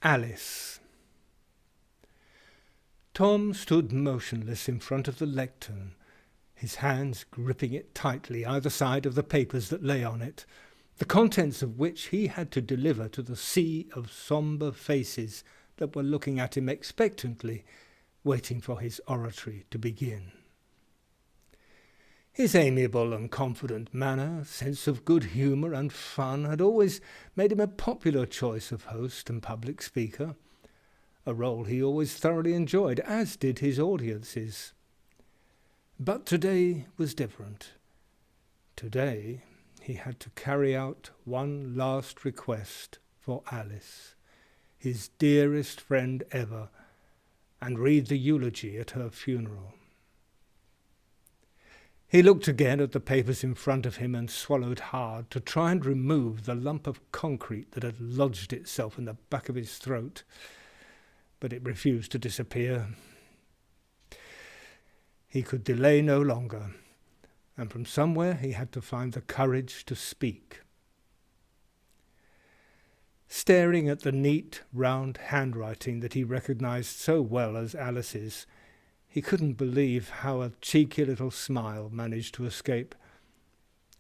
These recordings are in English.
Alice. Tom stood motionless in front of the lectern, his hands gripping it tightly either side of the papers that lay on it, the contents of which he had to deliver to the sea of sombre faces that were looking at him expectantly, waiting for his oratory to begin. His amiable and confident manner, sense of good humour and fun had always made him a popular choice of host and public speaker, a role he always thoroughly enjoyed, as did his audiences. But today was different. Today he had to carry out one last request for Alice, his dearest friend ever, and read the eulogy at her funeral. He looked again at the papers in front of him and swallowed hard to try and remove the lump of concrete that had lodged itself in the back of his throat, but it refused to disappear. He could delay no longer, and from somewhere he had to find the courage to speak. Staring at the neat, round handwriting that he recognized so well as Alice's, he couldn't believe how a cheeky little smile managed to escape,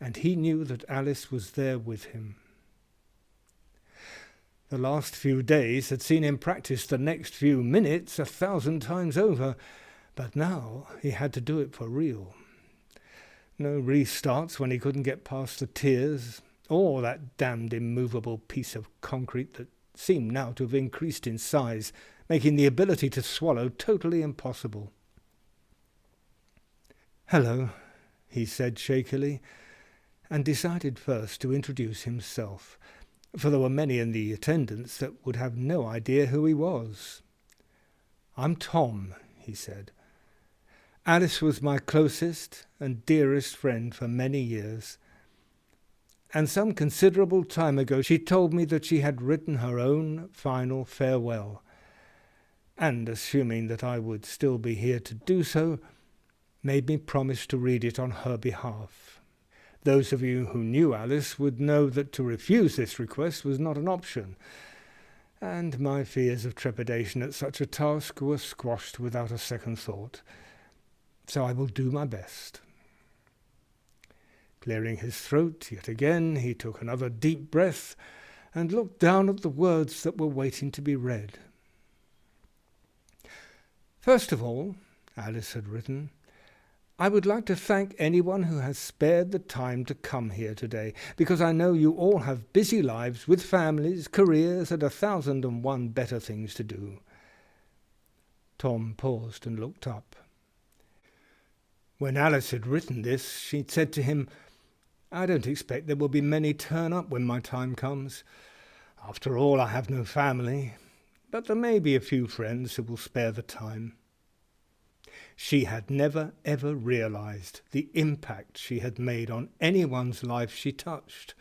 and he knew that Alice was there with him. The last few days had seen him practice the next few minutes 1,000 times over, but now he had to do it for real. No restarts when he couldn't get past the tears, or that damned immovable piece of concrete that seemed now to have increased in size, making the ability to swallow totally impossible. "Hello," he said shakily, and decided first to introduce himself, for there were many in the attendance that would have no idea who he was. "I'm Tom," he said. "Alice was my closest and dearest friend for many years, and some considerable time ago she told me that she had written her own final farewell, and, assuming that I would still be here to do so, made me promise to read it on her behalf. Those of you who knew Alice would know that to refuse this request was not an option, and my fears of trepidation at such a task were squashed without a second thought. So I will do my best." Clearing his throat yet again, he took another deep breath and looked down at the words that were waiting to be read. "First of all," Alice had written, "I would like to thank anyone who has spared the time to come here today, because I know you all have busy lives with families, careers, and 1,001 better things to do." Tom paused and looked up. When Alice had written this, she'd said to him, "I don't expect there will be many turn up when my time comes. After all, I have no family, but there may be a few friends who will spare the time." She had never ever realized the impact she had made on anyone's life she touched,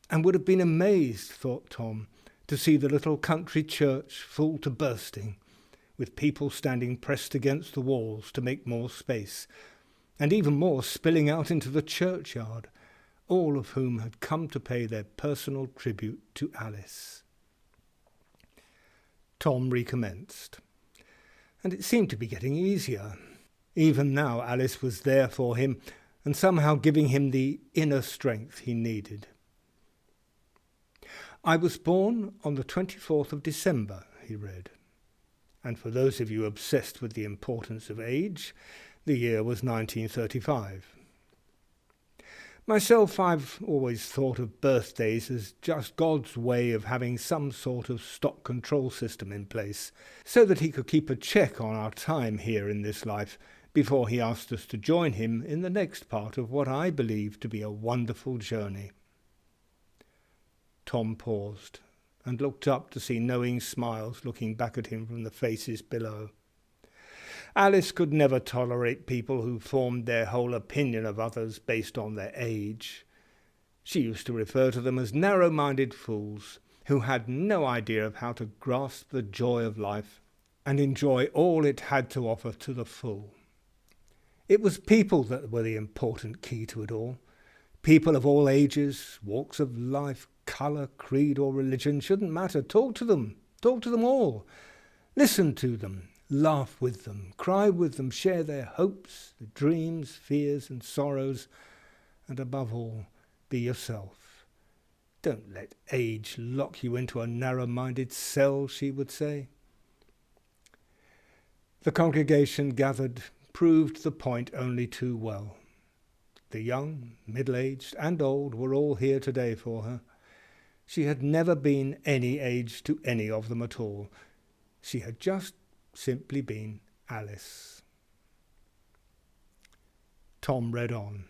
and would have been amazed, thought Tom, to see the little country church full to bursting, with people standing pressed against the walls to make more space, and even more spilling out into the churchyard, all of whom had come to pay their personal tribute to Alice. Tom recommenced, and it seemed to be getting easier. Even now Alice was there for him, and somehow giving him the inner strength he needed. "I was born on the 24th of December, he read. And for those of you obsessed with the importance of age, the year was 1935. Myself, I've always thought of birthdays as just God's way of having some sort of stock control system in place, so that he could keep a check on our time here in this life before he asked us to join him in the next part of what I believe to be a wonderful journey." Tom paused and looked up to see knowing smiles looking back at him from the faces below. Alice could never tolerate people who formed their whole opinion of others based on their age. She used to refer to them as narrow-minded fools who had no idea of how to grasp the joy of life and enjoy all it had to offer to the full. It was people that were the important key to it all. People of all ages, walks of life, colour, creed or religion shouldn't matter. Talk to them, Talk to them all. Listen to them. Laugh with them. Cry with them. Share their hopes, their dreams, fears and sorrows. And above all, be yourself. Don't let age lock you into a narrow-minded cell, she would say. The congregation gathered proved the point only too well. The young, middle-aged and old were all here today for her. She had never been any age to any of them at all. She had just simply been Alice. Tom read on.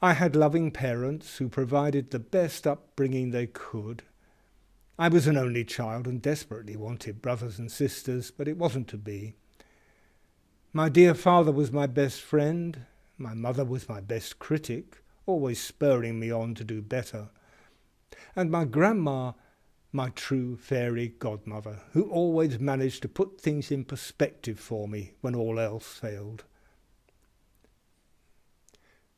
I had loving parents who provided the best upbringing they could. I was an only child and desperately wanted brothers and sisters, but it wasn't to be. My dear father was my best friend. My mother was my best critic, always spurring me on to do better. And my grandma, my true fairy godmother, who always managed to put things in perspective for me when all else failed.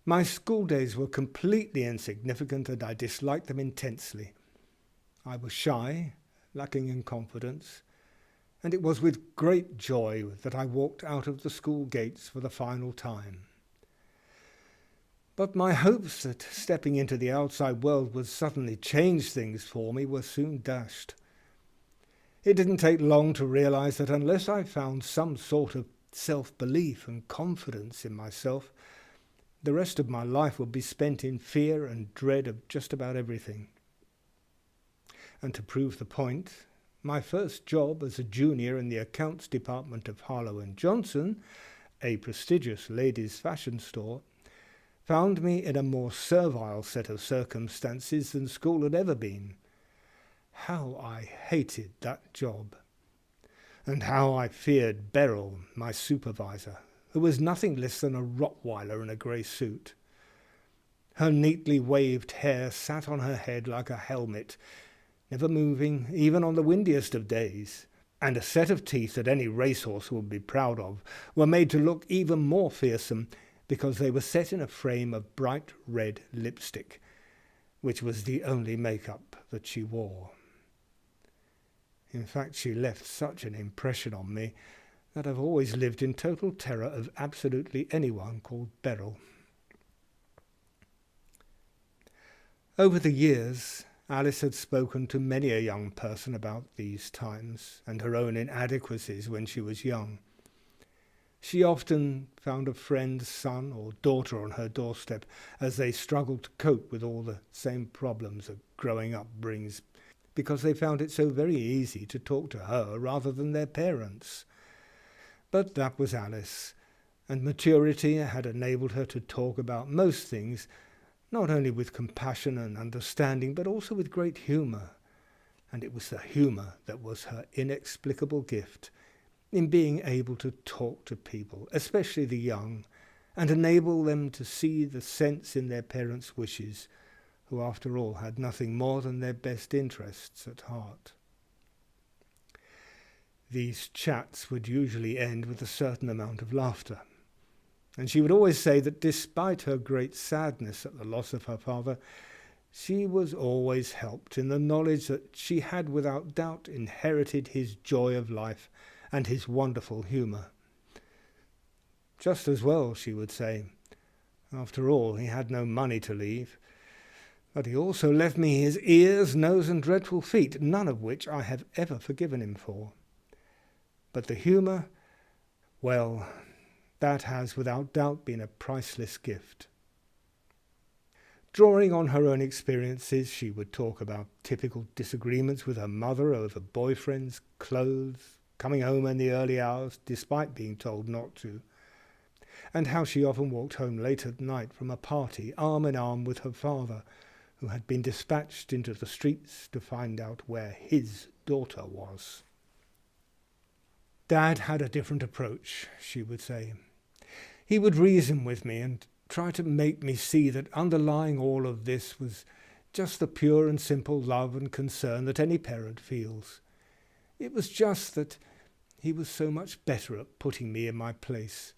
My school days were completely insignificant and I disliked them intensely. I was shy, lacking in confidence, and it was with great joy that I walked out of the school gates for the final time. But my hopes that stepping into the outside world would suddenly change things for me were soon dashed. It didn't take long to realize that unless I found some sort of self-belief and confidence in myself, the rest of my life would be spent in fear and dread of just about everything. And to prove the point, my first job as a junior in the accounts department of Harlow & Johnson, a prestigious ladies' fashion store, found me in a more servile set of circumstances than school had ever been. How I hated that job, and how I feared Beryl, my supervisor, who was nothing less than a Rottweiler in a grey suit. Her neatly waved hair sat on her head like a helmet, never moving even on the windiest of days, and a set of teeth that any racehorse would be proud of were made to look even more fearsome because they were set in a frame of bright red lipstick, which was the only makeup that she wore. In fact, she left such an impression on me that I've always lived in total terror of absolutely anyone called Beryl. Over the years, Alice had spoken to many a young person about these times and her own inadequacies when she was young. She often found a friend's son or daughter on her doorstep as they struggled to cope with all the same problems that growing up brings, because they found it so very easy to talk to her rather than their parents. But that was Alice, and maturity had enabled her to talk about most things, not only with compassion and understanding, but also with great humour. And it was the humour that was her inexplicable gift, in being able to talk to people, especially the young, and enable them to see the sense in their parents' wishes, who after all had nothing more than their best interests at heart. These chats would usually end with a certain amount of laughter, and she would always say that despite her great sadness at the loss of her father, she was always helped in the knowledge that she had without doubt inherited his joy of life and his wonderful humour. Just as well, she would say. After all, he had no money to leave, but he also left me his ears, nose and dreadful feet, none of which I have ever forgiven him for. But the humour, well, that has without doubt been a priceless gift. Drawing on her own experiences, she would talk about typical disagreements with her mother over boyfriends, clothes, coming home in the early hours despite being told not to, and how she often walked home late at night from a party arm in arm with her father, who had been dispatched into the streets to find out where his daughter was. Dad had a different approach, she would say. He would reason with me and try to make me see that underlying all of this was just the pure and simple love and concern that any parent feels. It was just that he was so much better at putting me in my place.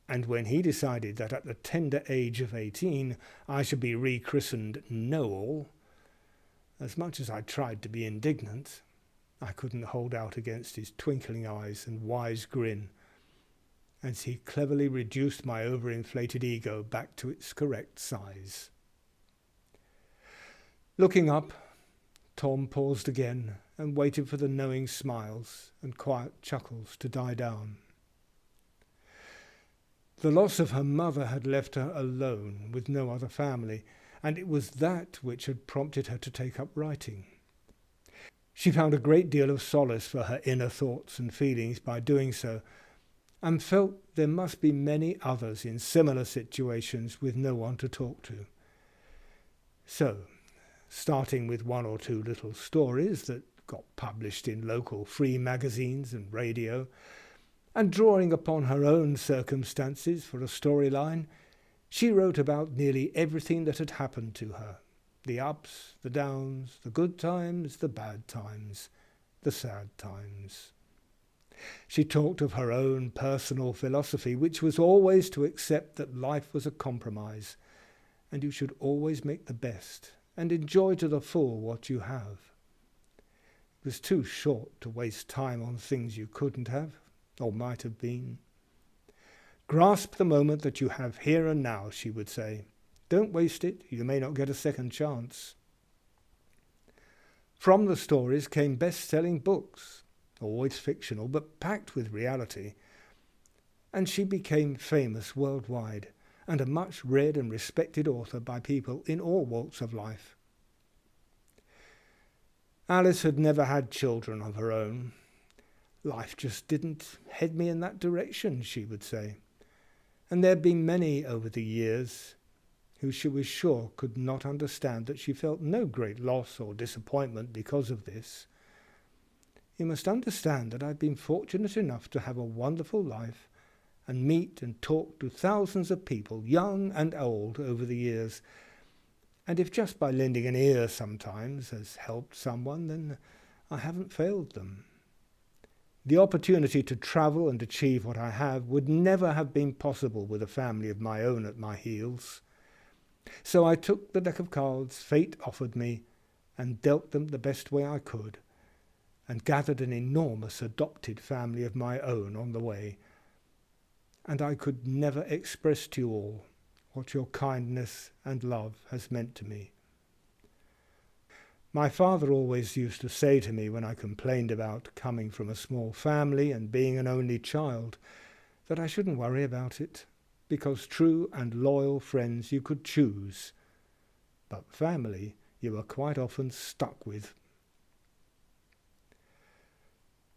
And when he decided that at the tender age of 18 I should be rechristened Know-All, As much as I tried to be indignant, I couldn't hold out against his twinkling eyes and wise grin, as he cleverly reduced my overinflated ego back to its correct size. Looking up, Tom paused again and waited for the knowing smiles and quiet chuckles to die down. The loss of her mother had left her alone with no other family, and it was that which had prompted her to take up writing. She found a great deal of solace for her inner thoughts and feelings by doing so, and felt there must be many others in similar situations with no one to talk to. So, starting with one or two little stories that got published in local free magazines and radio, and drawing upon her own circumstances for a storyline, she wrote about nearly everything that had happened to her. The ups, the downs, the good times, the bad times, the sad times. She talked of her own personal philosophy, which was always to accept that life was a compromise, and you should always make the best and enjoy to the full what you have. It was too short to waste time on things you couldn't have, or might have been. Grasp the moment that you have here and now, she would say. Don't waste it, you may not get a second chance. From the stories came best-selling books, always fictional, but packed with reality, and she became famous worldwide, and a much read and respected author by people in all walks of life. Alice had never had children of her own. Life just didn't head me in that direction, she would say. And there had been many over the years who she was sure could not understand that she felt no great loss or disappointment because of this. You must understand that I've been fortunate enough to have a wonderful life and meet and talk to thousands of people, young and old, over the years. And if just by lending an ear sometimes has helped someone, then I haven't failed them. The opportunity to travel and achieve what I have would never have been possible with a family of my own at my heels. So I took the deck of cards fate offered me and dealt them the best way I could, and gathered an enormous adopted family of my own on the way. And I could never express to you all what your kindness and love has meant to me. My father always used to say to me when I complained about coming from a small family and being an only child, that I shouldn't worry about it, because true and loyal friends you could choose, but family you were quite often stuck with.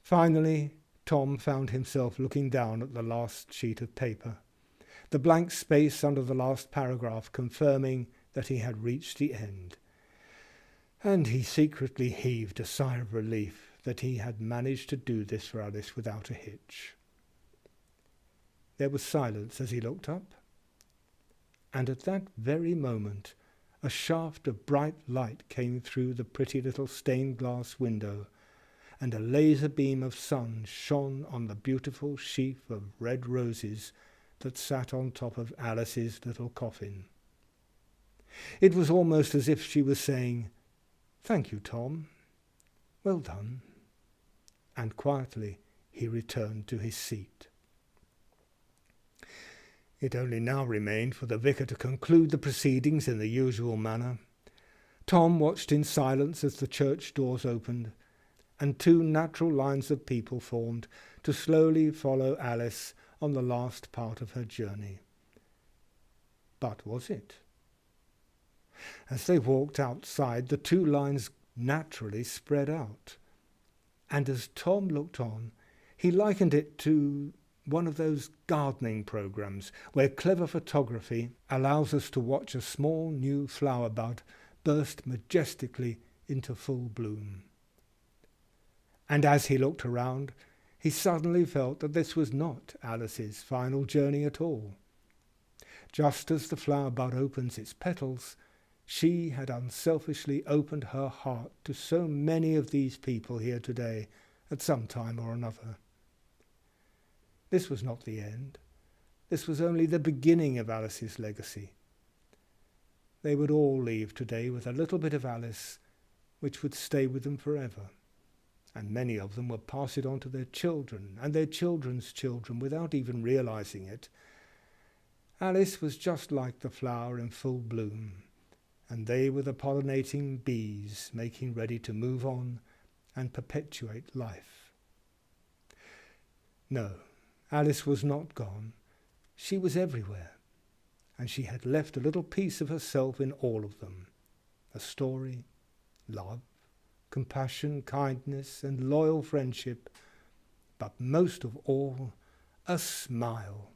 Finally, Tom found himself looking down at the last sheet of paper, the blank space under the last paragraph confirming that he had reached the end. And he secretly heaved a sigh of relief that he had managed to do this for Alice without a hitch. There was silence as he looked up, and at that very moment a shaft of bright light came through the pretty little stained glass window, and a laser beam of sun shone on the beautiful sheaf of red roses that sat on top of Alice's little coffin. It was almost as if she was saying, "Thank you, Tom. Well done." And quietly he returned to his seat. It only now remained for the vicar to conclude the proceedings in the usual manner. Tom watched in silence as the church doors opened, and two natural lines of people formed to slowly follow Alice on the last part of her journey. But was it? As they walked outside, the two lines naturally spread out, and as Tom looked on, he likened it to one of those gardening programs where clever photography allows us to watch a small new flower bud burst majestically into full bloom. And as he looked around, he suddenly felt that this was not Alice's final journey at all. Just as the flower bud opens its petals, she had unselfishly opened her heart to so many of these people here today at some time or another. This was not the end. This was only the beginning of Alice's legacy. They would all leave today with a little bit of Alice which would stay with them forever. And many of them would pass it on to their children and their children's children without even realizing it. Alice was just like the flower in full bloom, and they were the pollinating bees making ready to move on and perpetuate life. No, Alice was not gone. She was everywhere, and she had left a little piece of herself in all of them. A story, love, compassion, kindness, and loyal friendship, but most of all, a smile.